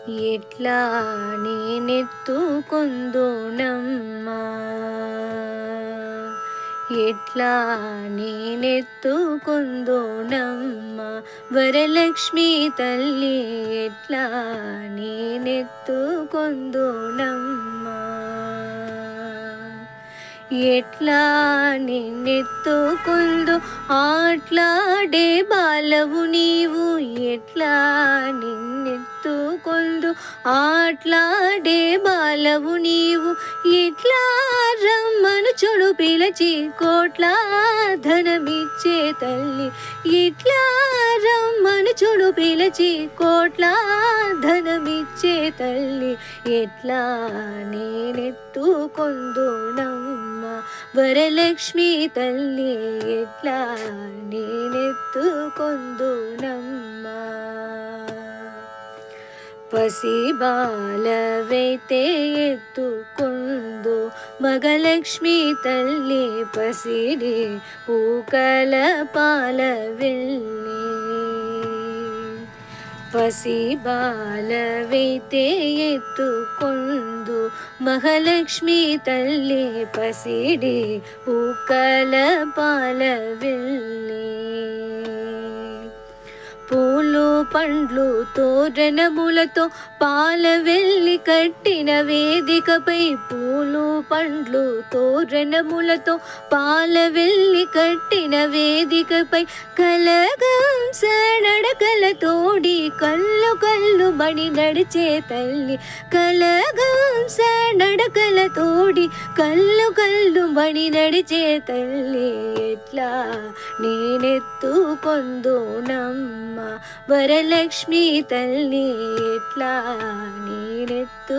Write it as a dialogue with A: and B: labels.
A: ఎట్లా నేనెత్తుకొందునమ్మా, ఎట్లా నేనెత్తుకొందునమ్మా వరలక్ష్మి తల్లి, ఎట్లా నేనెత్తుకొందునమ్మా, ఎట్లా నిన్నెత్తుకొందు ఆట్లాడే బాలవు నీవు, ఎట్లా నిన్నెత్తుకొందు ఆట్లాడే బాలవు నీవు, ఎట్లా రమ్మను చుడు పిలచి కోట్ల ధనమిచ్చే తల్లి, ఎట్లా రమ్మను చుడు పిలచి కోట్ల ధనమిచ్చే తల్లి, ఎట్లా నేనెత్తుకొందునమ్మా వరలక్ష్మి తల్లి, ఎట్లా నేనెత్తుకొందునమ్మా. పసి బాలవైతే ఎత్తుకొందు మగలక్ష్మి తల్లి, పసిడి పూకల పాల వెళ్ళి, పసి బాలవైతే ఎత్తుకొందు మహాలక్ష్మి తల్లి, పసిడి పూకల పాల వెళ్ళి, పూలు పండ్లు తోరణములతో పాల వెళ్ళి కట్టిన వేదికపై, పూలు పండ్లు తోరణములతో పాల వెళ్ళి కట్టిన వేదికపై, కలగంస నడకల తోడి కల్లు కల్లు మణి నడిచే తల్లి, కలగంస నడకల తోడి కల్లు కల్లు మణి నడిచే తల్లి, ఎట్లా నేనెత్తుకొందునమ్మా వరలక్ష్మి తల్లి, ఎట్లా నేనెత్తుకొందునమ్మా.